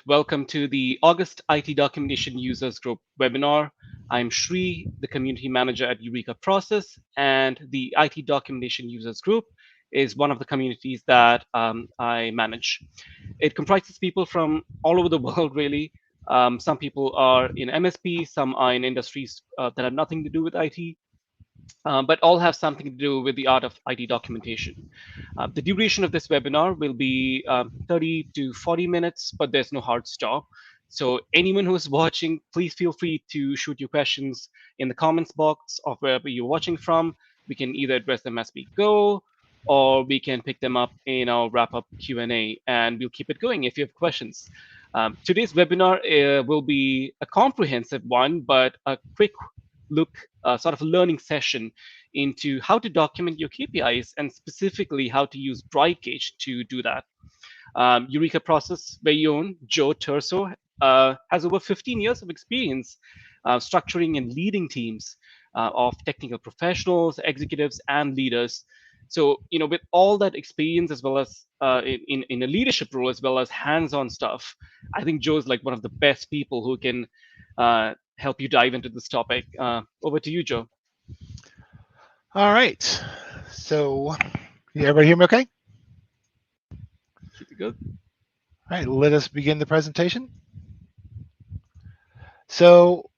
Welcome to the August IT Documentation Users Group webinar. I'm Shri, the Community Manager at Eureka Process, and the IT Documentation Users Group is one of the communities that I manage. It comprises people from all over the world, really. Some people are in MSP, some are in industries that have nothing to do with IT, but all have something to do with the art of IT documentation. The duration of this webinar will be 30 to 40 minutes, but there's no hard stop. So anyone who's watching, please feel free to shoot your questions in the comments box of wherever you're watching from. We can either address them as we go, or we can pick them up in our wrap-up Q&A, and we'll keep it going if you have questions. Today's webinar will be a comprehensive one, but a quick look, sort of a learning session into how to document your KPIs and specifically how to use BrightGauge to do that. Eureka Process very own Joe Turso has over 15 years of experience structuring and leading teams of technical professionals, executives, and leaders. So, with all that experience, as well as in a leadership role, as well as hands-on stuff, I think Joe's like one of the best people who can help you dive into this topic. Over to you, Joe. All right. So, everybody hear me okay? Good. All right, let us begin the presentation. So,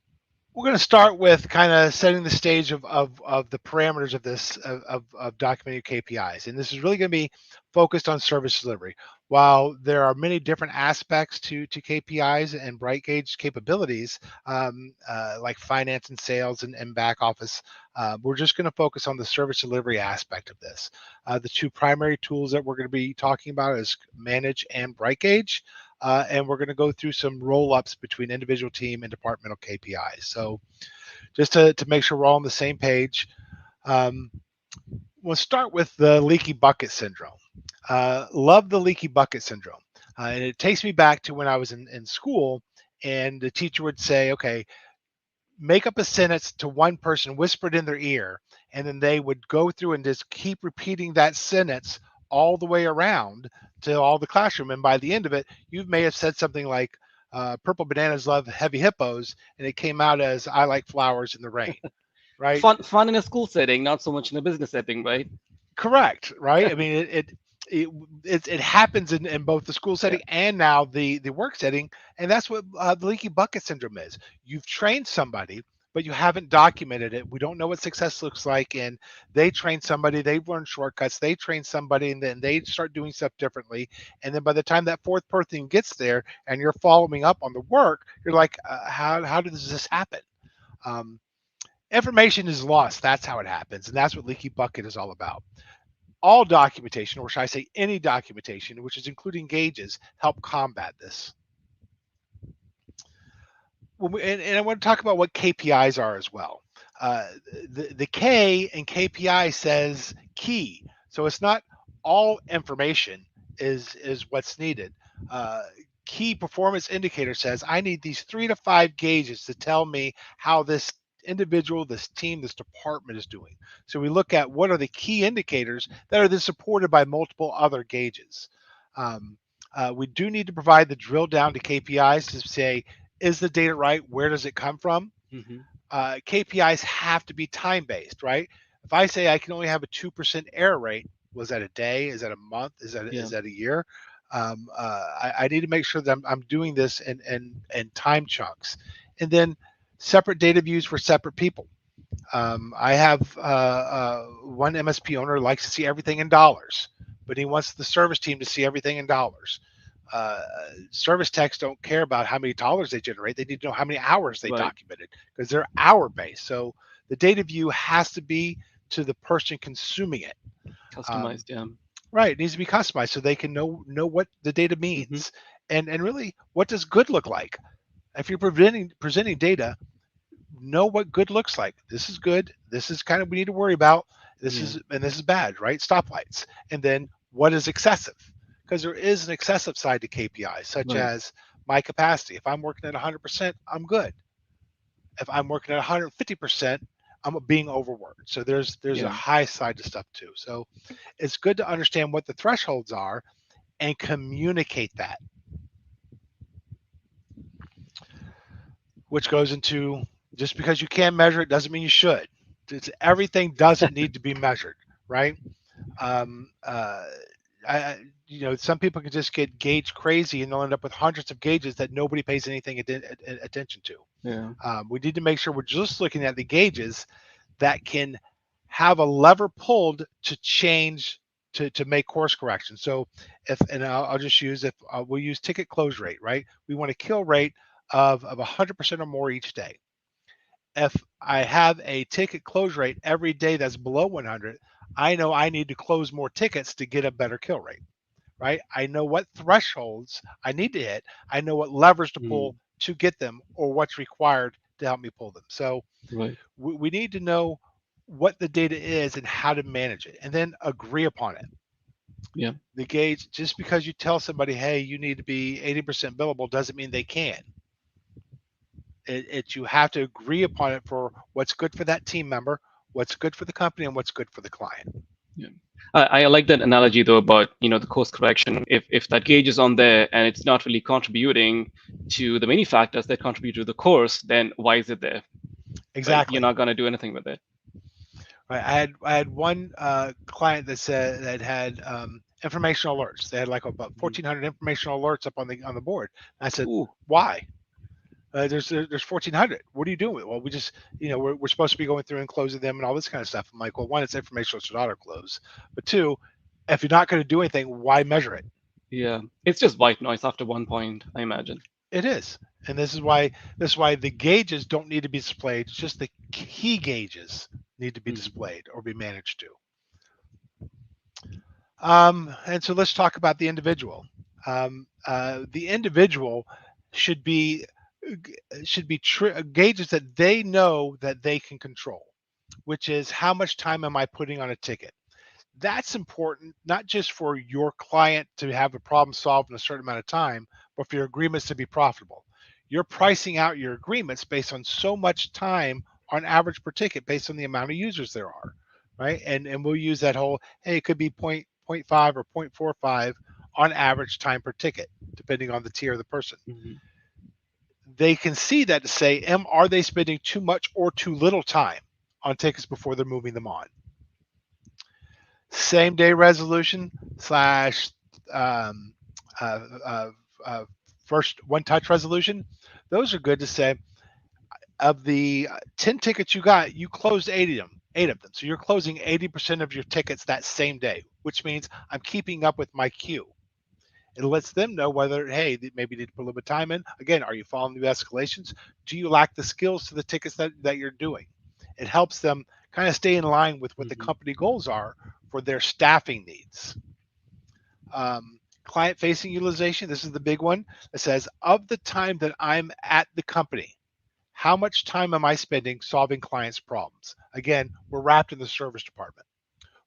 we're going to start with kind of setting the stage of the parameters of this, of documenting KPIs. And this is really going to be focused on service delivery. While there are many different aspects to KPIs and BrightGauge capabilities, like finance and sales and back office, we're just going to focus on the service delivery aspect of this. The two primary tools that we're going to be talking about is Manage and BrightGauge. And we're going to go through some roll-ups between individual team and departmental KPIs. So just to make sure we're all on the same page, we'll start with the leaky bucket syndrome. Love the leaky bucket syndrome. And it takes me back to when I was in school, and the teacher would say, okay, make up a sentence to one person, whisper it in their ear, and then they would go through and just keep repeating that sentence all the way around to all the classroom. And by the end of it, you may have said something like, purple bananas love heavy hippos, and it came out as I like flowers in the rain, right? Fun in a school setting, not so much in a business setting, right? Correct, right? I mean, it happens in both the school setting and now the work setting, and that's what the leaky bucket syndrome is. You've trained somebody, but you haven't documented it. We don't know what success looks like, and they train somebody, they've learned shortcuts, they train somebody, and then they start doing stuff differently. And then by the time that fourth person gets there and you're following up on the work, you're like, how does this happen? Information is lost. That's how it happens, and that's what leaky bucket is all about. All documentation, or should I say any documentation, which is including gauges, help combat this. And I want to talk about what KPIs are as well. The K in KPI says key, so it's not all information is what's needed. Key performance indicator says I need these 3 to 5 gauges to tell me how this individual, this team, this department is doing. So we look at what are the key indicators that are then supported by multiple other gauges. We do need to provide the drill down to KPIs to say, is the data right? Where does it come from? Mm-hmm. KPIs have to be time-based, right? If I say I can only have a 2% error rate, was that a day? Is that a month? Is that a year? I need to make sure that I'm doing this in time chunks. And then separate data views for separate people. I have one MSP owner likes to see everything in dollars, but he wants the service team to see everything in dollars. Service techs don't care about how many dollars they generate. They need to know how many hours they documented because they're hour based. So the data view has to be to the person consuming it. Customized, Right. It needs to be customized so they can know what the data means. And really, what does good look like? If you're presenting data, know what good looks like. This is good. This is kind of we need to worry about. This is bad, right? Stoplights. And then what is excessive? Because there is an excessive side to KPIs, such as my capacity. If I'm working at 100%, I'm good. If I'm working at 150%, I'm being overworked. So there's a high side to stuff too. So it's good to understand what the thresholds are and communicate that. which goes into just because you can measure it doesn't mean you should. Everything doesn't need to be measured, right? Um, uh, some people can just get gauge crazy and they'll end up with hundreds of gauges that nobody pays anything attention to. Yeah. We need to make sure we're just looking at the gauges that can have a lever pulled to change to make course correction. So I'll just use if we'll use ticket close rate, right? We want a kill rate of 100% or more each day. If I have a ticket close rate every day that's below 100, I know I need to close more tickets to get a better kill rate, right? I know what thresholds I need to hit. I know what levers to Mm. pull to get them or what's required to help me pull them. So Right. we need to know what the data is and how to manage it and then agree upon it. Yeah. The gauge, just because you tell somebody, hey, you need to be 80% billable doesn't mean they can. You have to agree upon it for what's good for that team member, what's good for the company, and what's good for the client. Yeah. I like that analogy though about the course correction. If that gauge is on there and it's not really contributing to the many factors that contribute to the course, then why is it there? Right? You're Exactly. not going to do anything with it. Right. I had one client that said that had informational alerts. They had like about Mhm. 1,400 informational alerts up on the board. And I said, Ooh. why? There's 1,400. What are you doing with it? Well, we just we're supposed to be going through and closing them and all this kind of stuff. I'm like, well, one, it's informational, so auto close. But two, if you're not going to do anything, why measure it? Yeah. It's just white noise after one point, I imagine. It is, and this is why the gauges don't need to be displayed. It's just the key gauges need to be Mhm. displayed or be managed to. And so let's talk about the individual. The individual should be gauges that they know that they can control, which is how much time am I putting on a ticket. That's important, not just for your client to have a problem solved in a certain amount of time, but for your agreements to be profitable. You're pricing out your agreements based on so much time on average per ticket based on the amount of users there are, right? And we'll use that whole, hey, it could be point 0.5 or 0.45 on average time per ticket, depending on the tier of the person. Mhm. They can see that to say, are they spending too much or too little time on tickets before they're moving them on? Same day resolution slash um, uh, uh, uh, first one touch resolution. Those are good to say. Of the 10 tickets you got, you closed 8 of them. So you're closing 80% of your tickets that same day, which means I'm keeping up with my queue. It lets them know whether, hey, maybe you need to put a little bit of time in. Again, are you following the escalations? Do you lack the skills to the tickets that you're doing? It helps them kind of stay in line with what the Mhm. company goals are for their staffing needs. Client facing utilization, this is the big one. It says, of the time that I'm at the company, how much time am I spending solving clients' problems? Again, we're wrapped in the service department.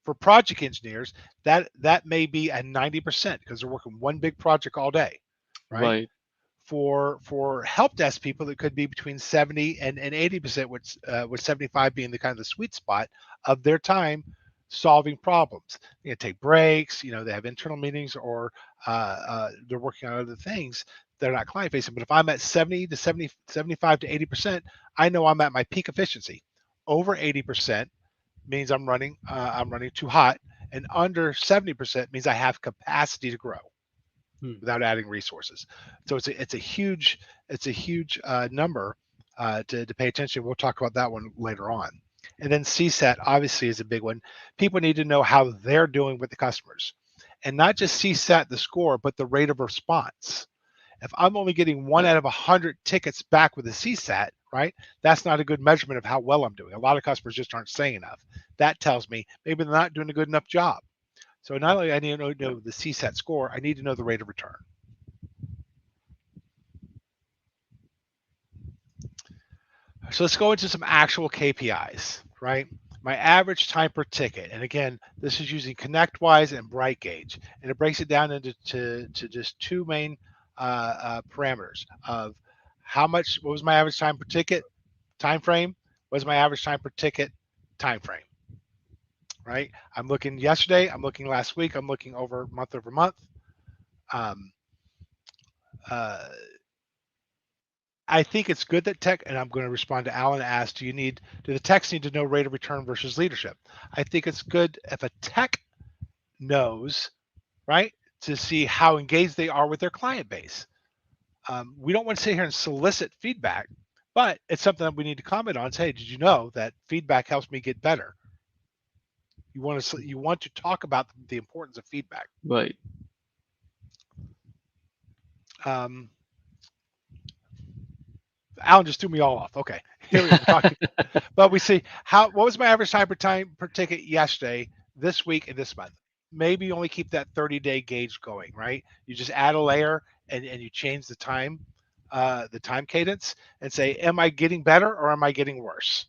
For project engineers, that may be at 90% because they're working one big project all day, right? Right. For help desk people, it could be between 70 and 80%, with 75 being the kind of the sweet spot of their time solving problems. They take breaks, they have internal meetings, or they're working on other things. They're not client facing. But if I'm at 70 to 70, 75 to 80%, I know I'm at my peak efficiency. Over 80% means I'm running too hot, and under 70% means I have capacity to grow Hmm. without adding resources. So it's a huge number to pay attention. We'll talk about that one later on. And then CSAT obviously is a big one. People need to know how they're doing with the customers, and not just CSAT the score, but the rate of response. If I'm only getting one Uh, out of 100 tickets back with a CSAT, right? That's not a good measurement of how well I'm doing. A lot of customers just aren't saying enough. That tells me maybe they're not doing a good enough job. So not only I need to yeah. know the CSAT score, I need to know the rate of return. So let's go into some actual KPIs, right? My average time per ticket. And again, this is using ConnectWise and BrightGauge. And it breaks it down into just two main parameters of what was my average time per ticket, time frame, what was my average time per ticket, time frame, right? I'm looking yesterday, I'm looking last week, I'm looking over month. Um, uh, I think it's good that tech, and I'm going to respond to Alan asked, do the techs need to know rate of return versus leadership? I think it's good if a tech knows, right, to see how engaged they are with their client base. We don't want to sit here and solicit feedback, but it's something that we need to comment on. Say, hey, did you know that feedback helps me get better? You want to talk about the importance of feedback. Right. Alan just threw me all off. Okay, here we go. We're talking, but we see what was my average time per ticket yesterday, this week, and this month. Maybe only keep that 30-day gauge going, right? You just add a layer and you change the time cadence and say, am I getting better or am I getting worse?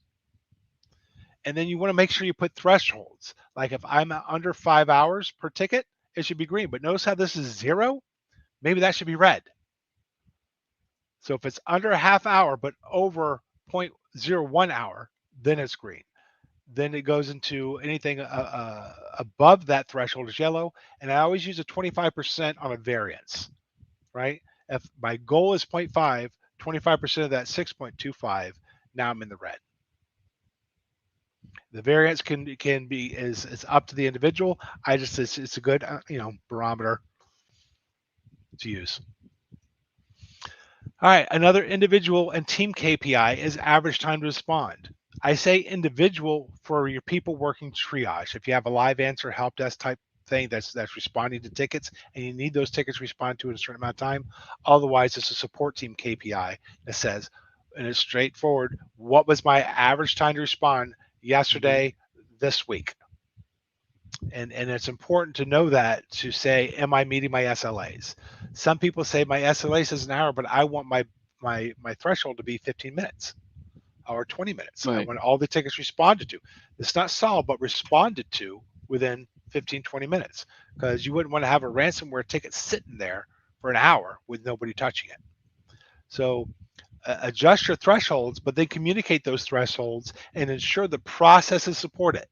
And then you want to make sure you put thresholds. Like if I'm under 5 hours per ticket, it should be green. But notice how this is 0? Maybe that should be red. So if it's under a half hour but over 0.01 hour, then it's green. Then it goes into anything above that threshold is yellow. And I always use a 25% on a variance, right? If my goal is 0.5, 25% of that 6.25, now I'm in the red. The variance can be is up to the individual. It's a good barometer to use. All right, another individual and team KPI is average time to respond. I say individual for your people working triage. If you have a live answer help desk type thing that's responding to tickets and you need those tickets respond to in a certain amount of time, otherwise it's a support team KPI that says, and it's straightforward, what was my average time to respond yesterday, this week? And it's important to know that, to say, am I meeting my SLAs? Some people say my SLA says an hour, but I want my threshold to be 15 minutes or 20 minutes. Right. I want all the tickets responded to. It's not solved, but responded to within 15, 20 minutes, because you wouldn't want to have a ransomware ticket sitting there for an hour with nobody touching it. So adjust your thresholds, but then communicate those thresholds and ensure the processes support it.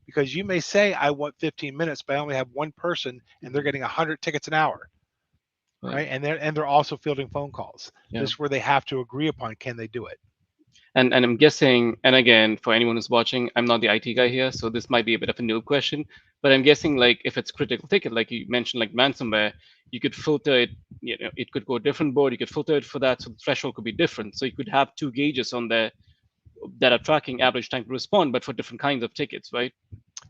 Because you may say, I want 15 minutes, but I only have one person and they're getting 100 tickets an hour, right? And they're also fielding phone calls. Yeah. This is where they have to agree upon, can they do it? And I'm guessing, and again, for anyone who's watching, I'm not the IT guy here, so this might be a bit of a noob question, but I'm guessing, like, if it's critical ticket, like you mentioned, like ransomware, you could filter it, it could go a different board, you could filter it for that, so the threshold could be different. So you could have 2 gauges on there that are tracking average time to respond, but for different kinds of tickets, right?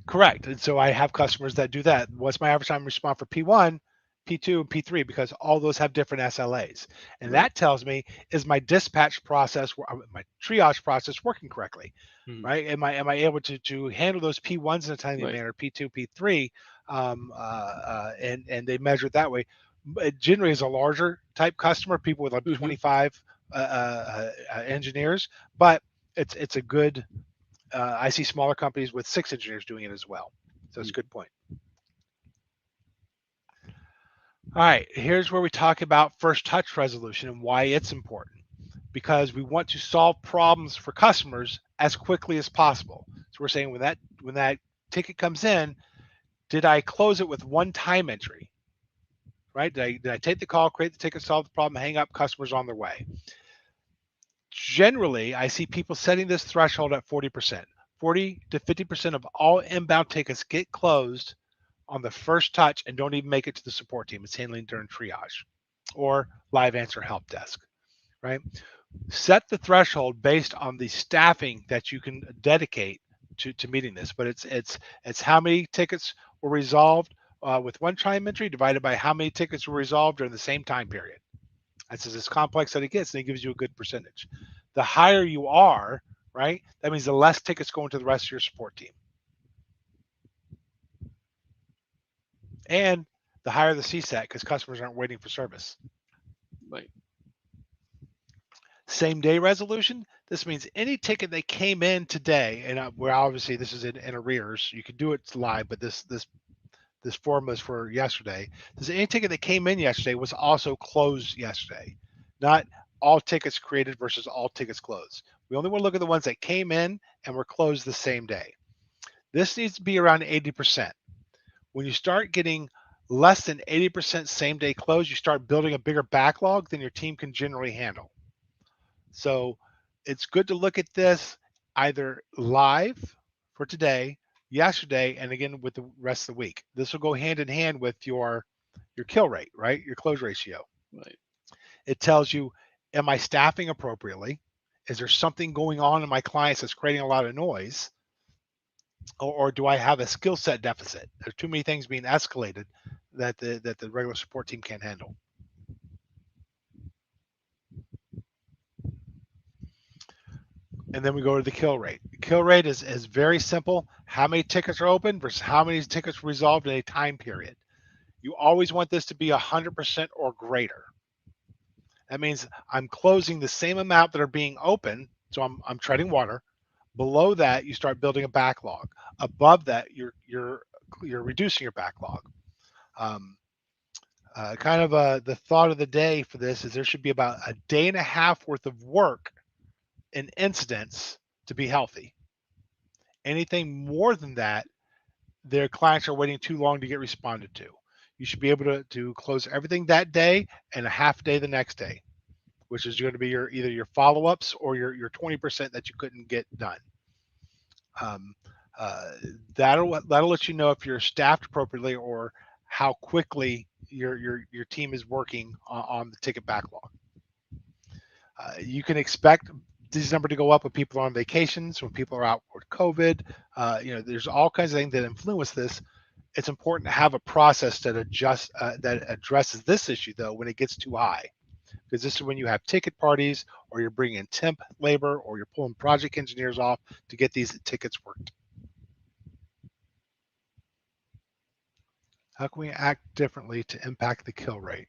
Correct. And so I have customers that do that. What's my average time to respond for P1, P2, and P3? Because all those have different SLAs. And that tells me, is my dispatch process, my triage process working correctly, right? Am I able to handle those P1s in a timely manner, P2, P3, and they measure it that way. It generally is a larger type customer, people with like 25 engineers, but it's a good, I see smaller companies with 6 engineers doing it as well. So it's a good point. All right, here's where we talk about first touch resolution and why it's important. Because we want to solve problems for customers as quickly as possible. So we're saying when that ticket comes in, did I close it with one time entry? Right? Did I take the call, create the ticket, solve the problem, hang up, customers on their way? Generally, I see people setting this threshold at 40%. 40 to 50% of all inbound tickets get closed on the first touch and don't even make it to the support team. It's handling during triage or live answer help desk, right? Set the threshold based on the staffing that you can dedicate to meeting this, but it's how many tickets were resolved with one time entry divided by how many tickets were resolved during the same time period. That's as complex that it gets, and it gives you a good percentage. The higher you are, right, that means the less tickets go into the rest of your support team. And the higher the CSAT, because customers aren't waiting for service. Right. Same day resolution. This means any ticket that came in today, and we're obviously this is in arrears. You can do it live, but this form is for yesterday. Does any ticket that came in yesterday was also closed yesterday? Not all tickets created versus all tickets closed. We only want to look at the ones that came in and were closed the same day. This needs to be around 80%. When you start getting less than 80% same day close, you start building a bigger backlog than your team can generally handle. So it's good to look at this either live for today, yesterday, and again with the rest of the week. This will go hand in hand with your kill rate, right? Your close ratio. Right. It tells you, am I staffing appropriately? Is there something going on in my clients that's creating a lot of noise? Or do I have a skill set deficit? There's too many things being escalated that the regular support team can't handle. And then we go to the kill rate. Kill rate is very simple. How many tickets are open versus how many tickets were resolved in a time period. You always want this to be 100% or greater. That means I'm closing the same amount that are being open, so I'm treading water. Below that, you start building a backlog. Above that, you're reducing your backlog. Um, the thought of the day for this is there should be about a day and a half worth of work in incidents to be healthy. Anything more than that, their clients are waiting too long to get responded to. You should be able to close everything that day and a half day the next day, which is going to be either your follow-ups or your 20% that you couldn't get done. Um, uh, that'll let you know if you're staffed appropriately or how quickly your team is working on the ticket backlog. You can expect these numbers to go up when people are on vacations, when people are out with COVID. There's all kinds of things that influence this. It's important to have a process that that addresses this issue though when it gets too high, because this is when you have ticket parties or you're bringing in temp labor or you're pulling project engineers off to get these tickets worked. How can we act differently to impact the kill rate?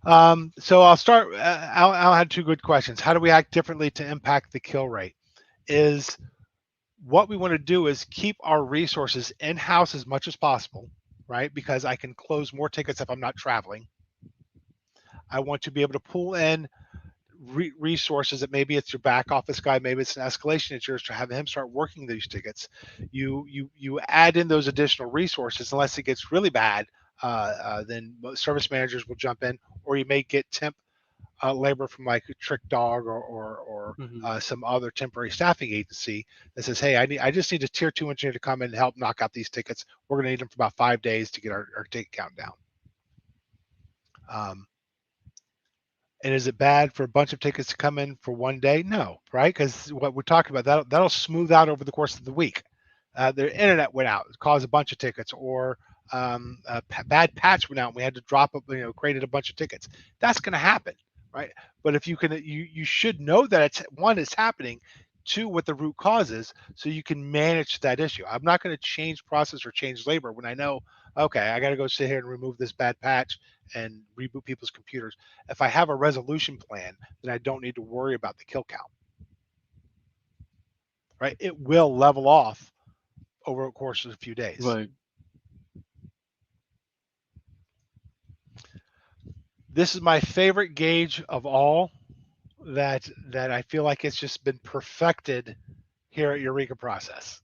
So I'll start. I'll have two good questions. How do we act differently to impact the kill rate? Is what we want to do is keep our resources in-house as much as possible, right? Because I can close more tickets if I'm not traveling. I want to be able to pull in resources that maybe it's your back office guy, maybe it's an escalation insurance to have him start working these tickets. You add in those additional resources unless it gets really bad. Then service managers will jump in, or you may get temp labor from like Trick Dog or some other temporary staffing agency that says, hey, I just need a tier 2 engineer to come in and help knock out these tickets. We're going to need them for about 5 days to get our ticket count down. And is it bad for a bunch of tickets to come in for one day? No, right? Because what we're talking about, that'll smooth out over the course of the week. The internet went out, caused a bunch of tickets, or a bad patch went out and we had to drop up, created a bunch of tickets. That's going to happen, right? But if you can, you should know that it's happening. Two, what the root cause is, so you can manage that issue. I'm not going to change process or change labor when I know, okay, I got to go sit here and remove this bad patch and reboot people's computers. If I have a resolution plan, then I don't need to worry about the kill count, right? It will level off over the course of a few days. Right. This is my favorite gauge of all that I feel like it's just been perfected here at Eureka Process.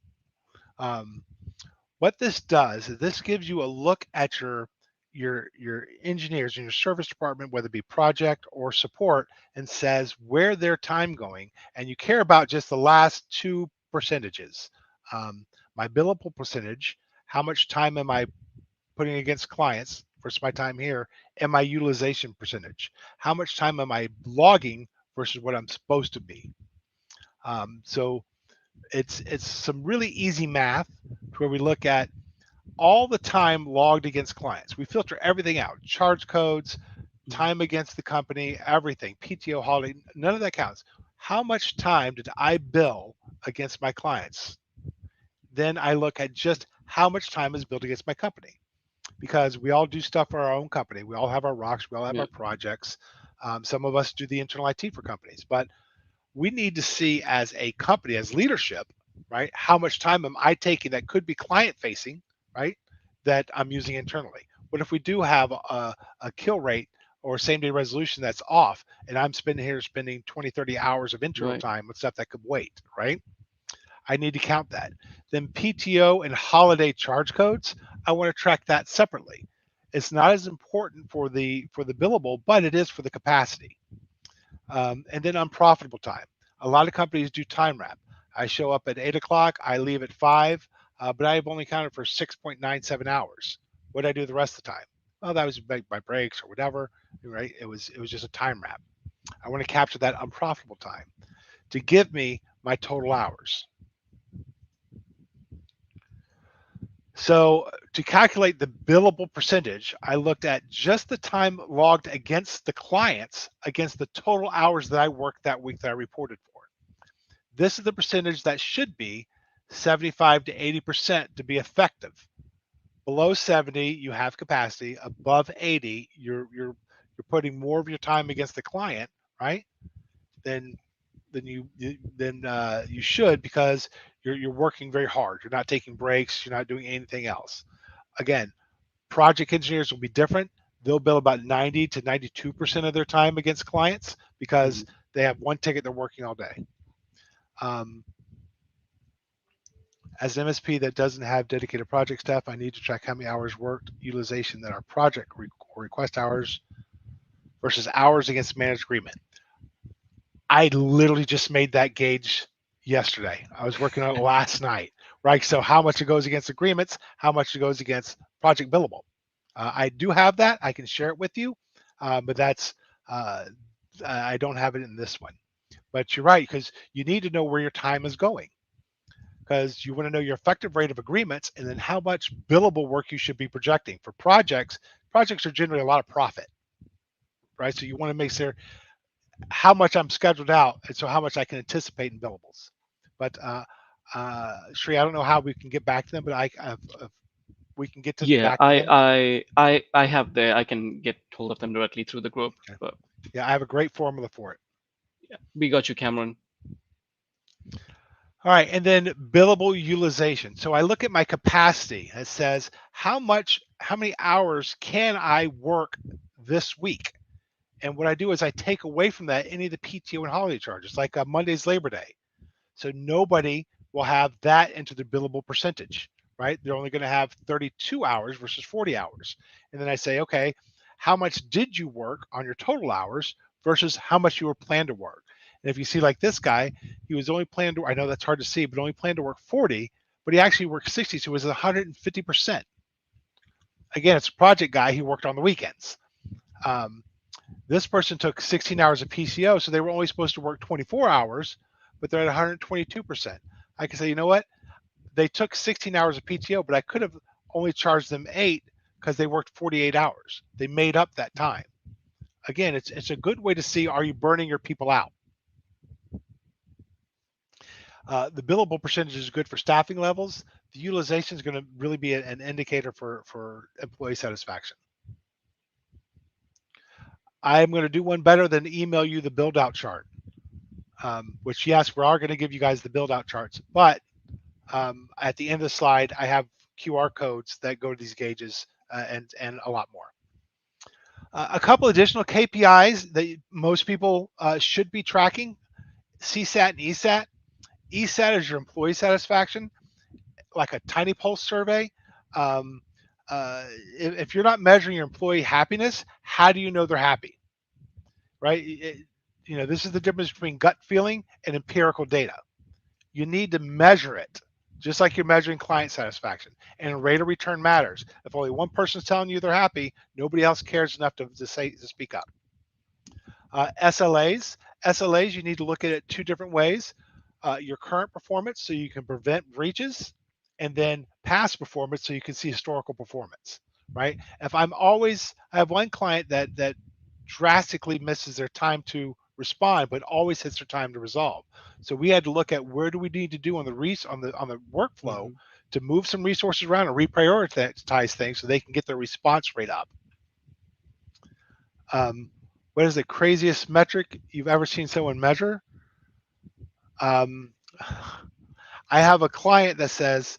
What this does is this gives you a look at your engineers in your service department, whether it be project or support, and says where their time going, and you care about just the last two percentages. My billable percentage, how much time am I putting against clients versus my time here, and my utilization percentage. How much time am I logging versus what I'm supposed to be? So it's some really easy math where we look at all the time logged against clients. We filter everything out, charge codes, time against the company, everything, PTO holiday, none of that counts. How much time did I bill against my clients? Then I look at just how much time is billed against my company, because we all do stuff for our own company. We all have our rocks, we all have our projects. Some of us do the internal IT for companies, but we need to see as a company, as leadership, right? How much time am I taking that could be client facing, right? That I'm using internally. What if we do have a kill rate or same day resolution that's off and I'm spending 20, 30 hours of internal time with stuff that could wait, right? I need to count that. Then PTO and holiday charge codes, I want to track that separately. It's not as important for the billable, but it is for the capacity. And then unprofitable time. A lot of companies do time wrap. I show up at 8 o'clock, I leave at 5, but I've only counted for 6.97 hours. What did I do the rest of the time? Well, that was my breaks or whatever, right? It was just a time wrap. I want to capture that unprofitable time to give me my total hours. So to calculate the billable percentage, I looked at just the time logged against the clients against the total hours that I worked that week that I reported for. This is the percentage that should be 75 to 80% to be effective. Below 70, you have capacity. Above 80, you're putting more of your time against the client, right? Than you should, because you're working very hard. You're not taking breaks. You're not doing anything else. Again, project engineers will be different. They'll bill about 90 to 92% of their time against clients because they have one ticket they're working all day. As an MSP that doesn't have dedicated project staff, I need to track how many hours worked, utilization that are project request hours versus hours against managed agreement. I literally just made that gauge yesterday. I was working on it last night, right? So how much it goes against agreements, how much it goes against project billable. I do have that. I can share it with you, but that's I don't have it in this one. But you're right, because you need to know where your time is going, because you want to know your effective rate of agreements and then how much billable work you should be projecting. For projects are generally a lot of profit, right? So you want to make sure how much I'm scheduled out, and so how much I can anticipate in billables. But Sri, I don't know how we can get back to them, but we can get to Yeah, back to them. I have there. I can get hold of them directly through the group. Okay. But Yeah, I have a great formula for it. yeah, we got you, Cameron. All right, and then billable utilization. So I look at my capacity. It says how many hours can I work this week? And what I do is I take away from that any of the PTO and holiday charges, like Monday's Labor Day. So nobody will have that into the billable percentage, right? They're only going to have 32 hours versus 40 hours. And then I say, okay, how much did you work on your total hours versus how much you were planned to work? And if you see like this guy, he was only planned to, I know that's hard to see, but only planned to work 40, but he actually worked 60, so it was 150%. Again, it's a project guy, he worked on the weekends. This person took 16 hours of PCO, so they were only supposed to work 24 hours, but they're at 122%. I can say, you know what? They took 16 hours of PTO, but I could have only charged them 8 because they worked 48 hours. They made up that time. Again, it's a good way to see, are you burning your people out? The billable percentage is good for staffing levels. The utilization is going to really be an indicator for employee satisfaction. I'm going to do one better than email you the build out chart, which yes, we are going to give you guys the build out charts, but at the end of the slide, I have QR codes that go to these gauges and a lot more. A couple additional KPIs that most people should be tracking: CSAT and ESAT. ESAT is your employee satisfaction, like a tiny pulse survey. If you're not measuring your employee happiness, how do you know they're happy? Right? This is the difference between gut feeling and empirical data. You need to measure it, just like you're measuring client satisfaction. And rate of return matters. If only one person's telling you they're happy, nobody else cares enough to speak up. SLAs, you need to look at it two different ways. Your current performance, so you can prevent breaches, and then past performance, so you can see historical performance, right? I have one client that drastically misses their time to respond, but always hits their time to resolve. So we had to look at where do we need to do on the workflow to move some resources around and reprioritize things so they can get their response rate up. What is the craziest metric you've ever seen someone measure? I have a client that says,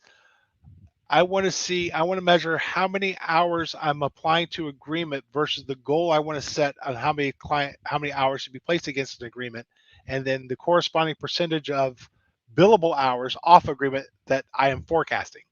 I want to measure how many hours I'm applying to agreement versus the goal I want to set on how many hours should be placed against an agreement, and then the corresponding percentage of billable hours off agreement that I am forecasting.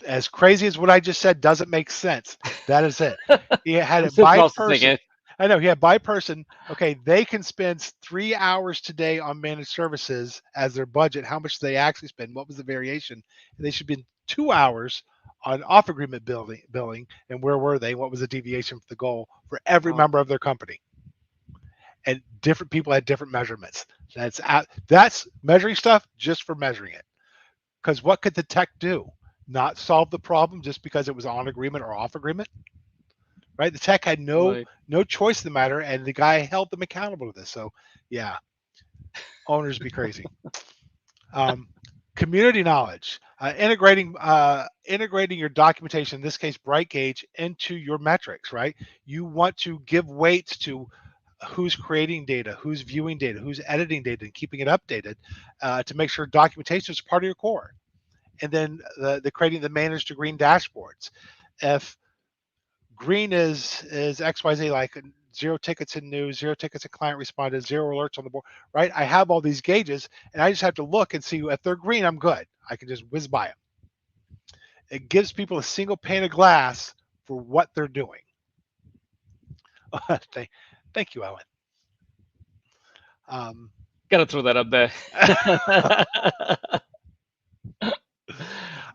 As crazy as what I just said doesn't make sense. That is it. He had it by person. I know, yeah, by person. Okay, they can spend 3 hours today on managed services as their budget. How much do they actually spend? What was the variation? And they should spend 2 hours on off agreement billing, and where were they? What was the deviation for the goal for every Wow. member of their company? And different people had different measurements. That's measuring stuff just for measuring it. Because what could the tech do? Not solve the problem just because it was on agreement or off agreement, right? The tech had no Right. choice in the matter, and the guy held them accountable to this. So, yeah, owners be crazy. Um, Community knowledge, integrating your documentation, in this case BrightGauge, into your metrics, right? You want to give weights to who's creating data, who's viewing data, who's editing data, and keeping it updated to make sure documentation is part of your core. And then the creating the managed to green dashboards. If green is XYZ, like 0 tickets in news, 0 tickets in client responded, 0 alerts on the board, right? I have all these gauges, and I just have to look and see if they're green, I'm good. I can just whiz by them. It gives people a single pane of glass for what they're doing. Thank you, Ellen. Gotta throw that up there.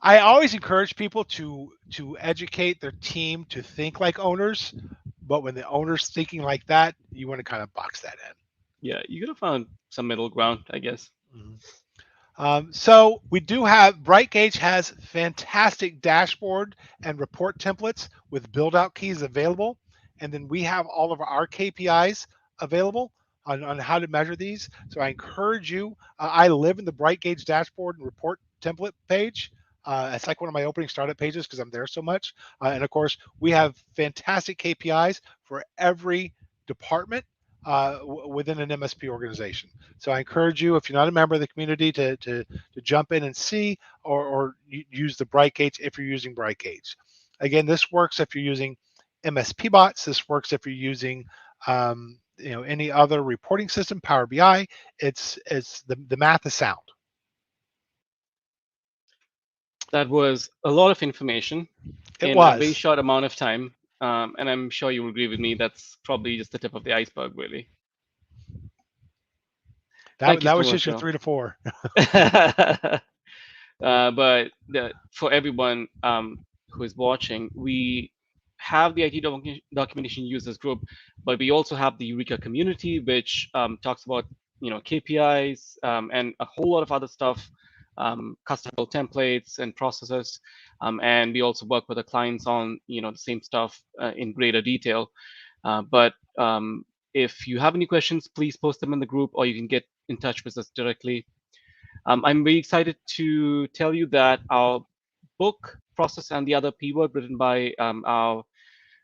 I always encourage people to educate their team to think like owners, but when the owner's thinking like that, you want to kind of box that in. Yeah, you could have found some middle ground, I guess. So we do have BrightGauge has fantastic dashboard and report templates with build out keys available. And then we have all of our KPIs available on how to measure these. So I encourage you, I live in the BrightGauge dashboard and report template page. It's like one of my opening startup pages because I'm there so much. And of course, we have fantastic KPIs for every department within an MSP organization. So I encourage you, if you're not a member of the community, to jump in and see or use the BrightGauge if you're using BrightGauge. Again, this works if you're using MSP bots. This works if you're using any other reporting system, Power BI. It's the math is sound. That was a lot of information It in a very was. short amount of time. And I'm sure you will agree with me. That's probably just the tip of the iceberg, really. Thank you That so was much, just your Joe. 3 to 4. But for everyone who is watching, we have the IT documentation users group, but we also have the Eureka community, which talks about KPIs and a whole lot of other stuff, custom templates and processes, and we also work with the clients on the same stuff in greater detail. But if you have any questions, please post them in the group, or you can get in touch with us directly. I'm very excited to tell you that our book, Process and the Other P Word, written by our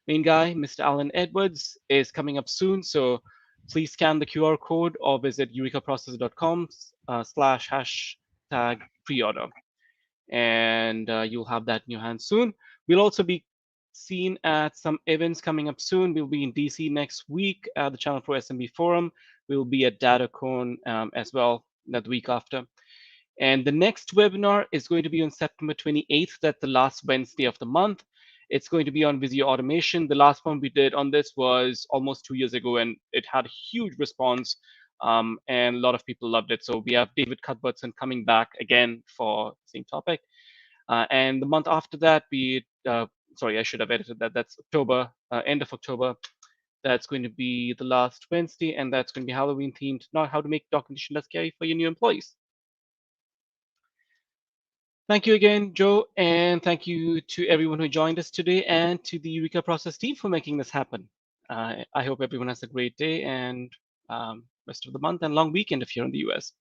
main guy, Mr. Alan Edwards, is coming up soon. So please scan the QR code or visit eurekaprocess.com /hashtag pre-order. And you'll have that in your hands soon. We'll also be seen at some events coming up soon. We'll be in DC next week at the Channel Pro SMB Forum. We'll be at DataCon as well that week after. And the next webinar is going to be on September 28th. That's the last Wednesday of the month. It's going to be on Visio Automation. The last one we did on this was almost 2 years ago, and it had a huge response, and a lot of people loved it. So we have David Cuthbertson coming back again for the same topic. And the month after that, sorry, I should have edited that. That's October, end of October. That's going to be the last Wednesday, and that's going to be Halloween themed, not how to make documentation less scary for your new employees. Thank you again, Joe, and thank you to everyone who joined us today and to the Eureka Process team for making this happen. I hope everyone has a great day and rest of the month and long weekend if you're in the US.